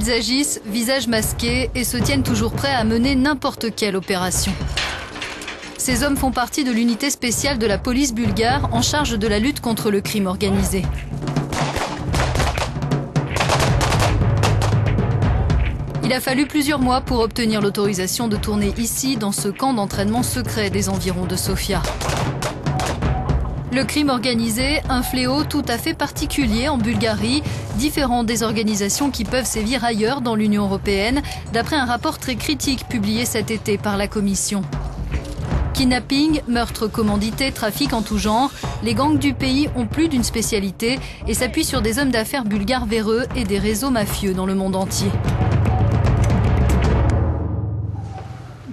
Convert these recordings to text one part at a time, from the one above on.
Ils agissent, visage masqué, et se tiennent toujours prêts à mener n'importe quelle opération. Ces hommes font partie de l'unité spéciale de la police bulgare en charge de la lutte contre le crime organisé. Il a fallu plusieurs mois pour obtenir l'autorisation de tourner ici, dans ce camp d'entraînement secret des environs de Sofia. Le crime organisé, un fléau tout à fait particulier en Bulgarie, différent des organisations qui peuvent sévir ailleurs dans l'Union européenne, d'après un rapport très critique publié cet été par la Commission. Kidnapping, meurtres commandités, trafic en tout genre, les gangs du pays ont plus d'une spécialité et s'appuient sur des hommes d'affaires bulgares véreux et des réseaux mafieux dans le monde entier.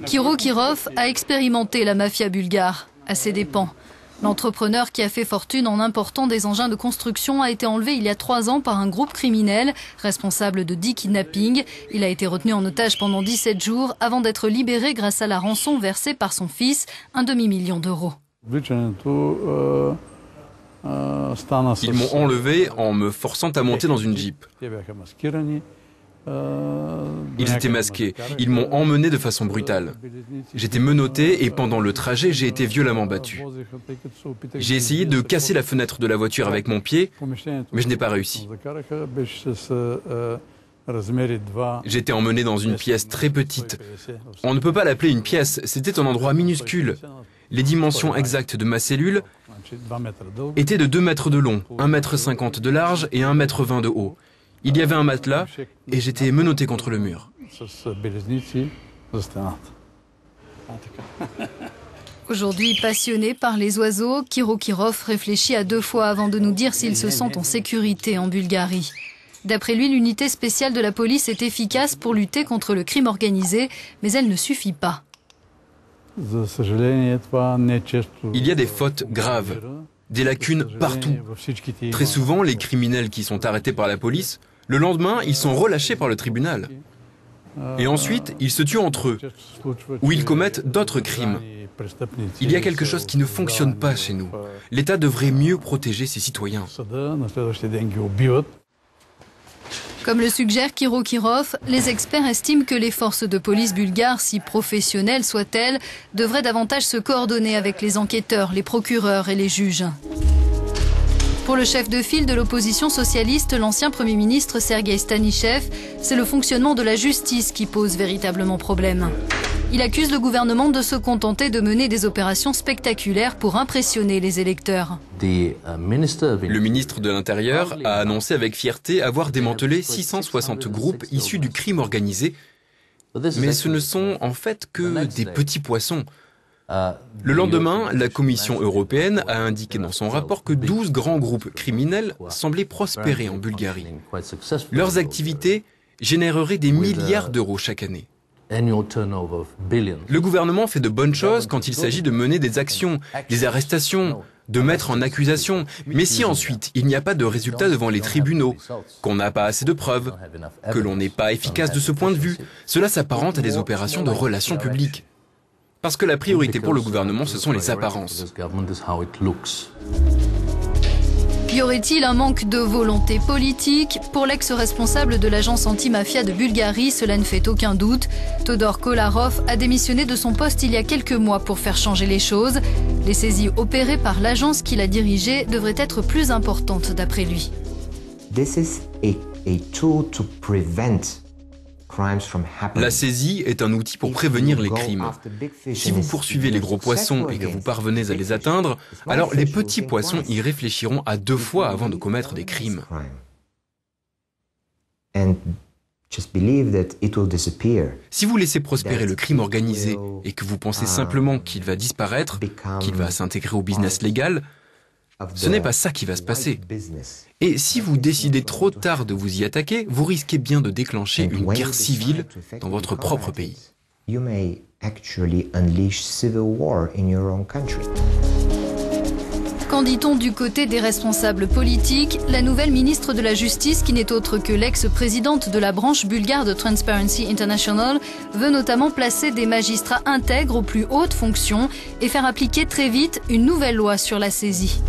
Kiro Kirov a expérimenté la mafia bulgare, à ses dépens. L'entrepreneur qui a fait fortune en important des engins de construction a été enlevé il y a 3 ans par un groupe criminel, responsable de 10 kidnappings. Il a été retenu en otage pendant 17 jours avant d'être libéré grâce à la rançon versée par son fils, un demi-million d'euros. Ils m'ont enlevé en me forçant à monter dans une Jeep. Ils étaient masqués. Ils m'ont emmené de façon brutale. J'étais menotté et pendant le trajet, j'ai été violemment battu. J'ai essayé de casser la fenêtre de la voiture avec mon pied, mais je n'ai pas réussi. J'étais emmené dans une pièce très petite. On ne peut pas l'appeler une pièce, c'était un endroit minuscule. Les dimensions exactes de ma cellule étaient de 2 mètres de long, 1,50 m de large et 1,20 m de haut. Il y avait un matelas et j'étais menotté contre le mur. Aujourd'hui passionné par les oiseaux, Kiro Kirov réfléchit à 2 fois avant de nous dire s'il se sent en sécurité en Bulgarie. D'après lui, l'unité spéciale de la police est efficace pour lutter contre le crime organisé, mais elle ne suffit pas. Il y a des fautes graves, des lacunes partout. Très souvent, les criminels qui sont arrêtés par la police, le lendemain, ils sont relâchés par le tribunal. Et ensuite, ils se tuent entre eux, ou ils commettent d'autres crimes. Il y a quelque chose qui ne fonctionne pas chez nous. L'État devrait mieux protéger ses citoyens. Comme le suggère Kiro Kirov, les experts estiment que les forces de police bulgares, si professionnelles soient-elles, devraient davantage se coordonner avec les enquêteurs, les procureurs et les juges. Pour le chef de file de l'opposition socialiste, l'ancien Premier ministre Sergueï Stanishev, c'est le fonctionnement de la justice qui pose véritablement problème. Il accuse le gouvernement de se contenter de mener des opérations spectaculaires pour impressionner les électeurs. Le ministre de l'Intérieur a annoncé avec fierté avoir démantelé 660 groupes issus du crime organisé. Mais ce ne sont en fait que des petits poissons. Le lendemain, la Commission européenne a indiqué dans son rapport que 12 grands groupes criminels semblaient prospérer en Bulgarie. Leurs activités généreraient des milliards d'euros chaque année. Le gouvernement fait de bonnes choses quand il s'agit de mener des actions, des arrestations, de mettre en accusation. Mais si ensuite il n'y a pas de résultat devant les tribunaux, qu'on n'a pas assez de preuves, que l'on n'est pas efficace de ce point de vue, cela s'apparente à des opérations de relations publiques. Parce que la priorité pour le gouvernement, ce sont les apparences. Y aurait-il un manque de volonté politique? Pour l'ex-responsable de l'agence anti-mafia de Bulgarie, cela ne fait aucun doute. Todor Kolarov a démissionné de son poste il y a quelques mois pour faire changer les choses. Les saisies opérées par l'agence qu'il a dirigée devraient être plus importantes d'après lui. La saisie est un outil pour prévenir les crimes. Si vous poursuivez les gros poissons et que vous parvenez à les atteindre, alors les petits poissons y réfléchiront à 2 fois avant de commettre des crimes. Si vous laissez prospérer le crime organisé et que vous pensez simplement qu'il va disparaître, qu'il va s'intégrer au business légal, ce n'est pas ça qui va se passer. Et si vous décidez trop tard de vous y attaquer, vous risquez bien de déclencher une guerre civile dans votre propre pays. Qu'en dit-on du côté des responsables politiques? La nouvelle ministre de la Justice, qui n'est autre que l'ex-présidente de la branche bulgare de Transparency International, veut notamment placer des magistrats intègres aux plus hautes fonctions et faire appliquer très vite une nouvelle loi sur la saisie.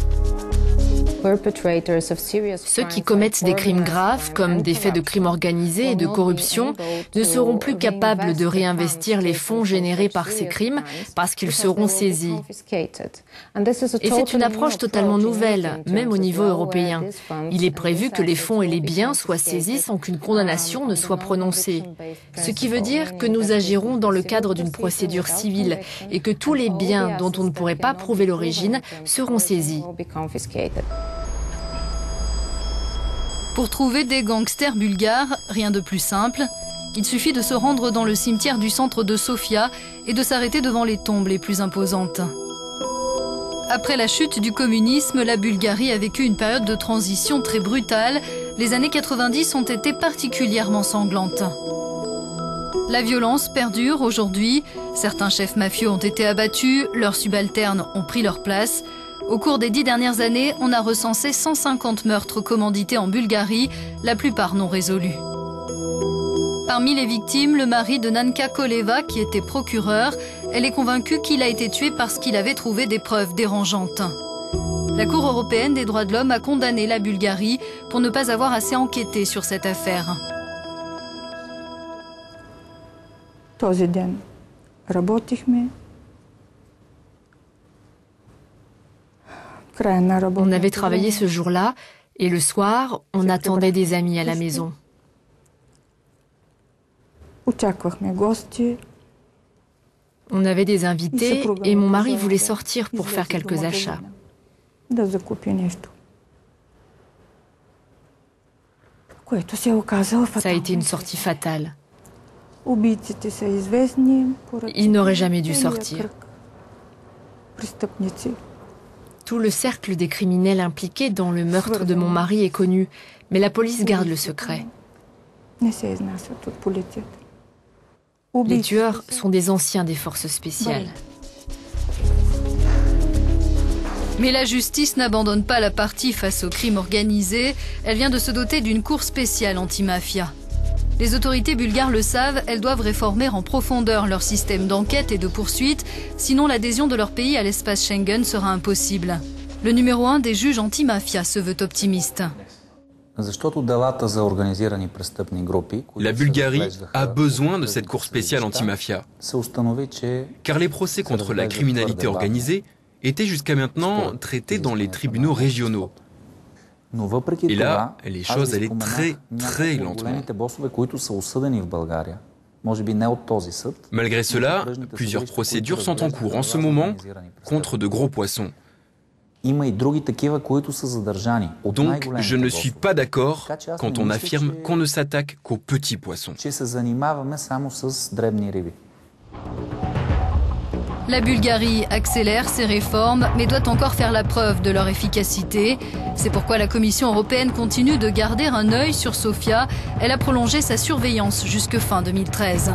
Ceux qui commettent des crimes graves, comme des faits de crimes organisés et de corruption, ne seront plus capables de réinvestir les fonds générés par ces crimes parce qu'ils seront saisis. Et c'est une approche totalement nouvelle, même au niveau européen. Il est prévu que les fonds et les biens soient saisis sans qu'une condamnation ne soit prononcée. Ce qui veut dire que nous agirons dans le cadre d'une procédure civile et que tous les biens dont on ne pourrait pas prouver l'origine seront saisis. Pour trouver des gangsters bulgares, rien de plus simple. Il suffit de se rendre dans le cimetière du centre de Sofia et de s'arrêter devant les tombes les plus imposantes. Après la chute du communisme, la Bulgarie a vécu une période de transition très brutale. Les années 90 ont été particulièrement sanglantes. La violence perdure aujourd'hui. Certains chefs mafieux ont été abattus, leurs subalternes ont pris leur place. Au cours des 10 dernières années, on a recensé 150 meurtres commandités en Bulgarie, la plupart non résolus. Parmi les victimes, le mari de Nanka Koleva, qui était procureur. Elle est convaincue qu'il a été tué parce qu'il avait trouvé des preuves dérangeantes. La Cour européenne des droits de l'homme a condamné la Bulgarie pour ne pas avoir assez enquêté sur cette affaire. On avait travaillé ce jour-là et le soir, on attendait des amis à la maison. On avait des invités et mon mari voulait sortir pour faire quelques achats. Ça a été une sortie fatale. Il n'aurait jamais dû sortir. Tout le cercle des criminels impliqués dans le meurtre de mon mari est connu, mais la police garde le secret. Les tueurs sont des anciens des forces spéciales. Mais la justice n'abandonne pas la partie face au crime organisé. Elle vient de se doter d'une cour spéciale anti-mafia. Les autorités bulgares le savent, elles doivent réformer en profondeur leur système d'enquête et de poursuite, sinon l'adhésion de leur pays à l'espace Schengen sera impossible. Le numéro 1 des juges anti-mafia se veut optimiste. La Bulgarie a besoin de cette cour spéciale anti-mafia, car les procès contre la criminalité organisée étaient jusqu'à maintenant traités dans les tribunaux régionaux. Et là, les choses allaient très lentement. Malgré cela, plusieurs procédures sont en cours en ce moment contre de gros poissons. Donc, je ne suis pas d'accord quand on affirme qu'on ne s'attaque qu'aux petits poissons. La Bulgarie accélère ses réformes, mais doit encore faire la preuve de leur efficacité. C'est pourquoi la Commission européenne continue de garder un œil sur Sofia. Elle a prolongé sa surveillance jusque fin 2013.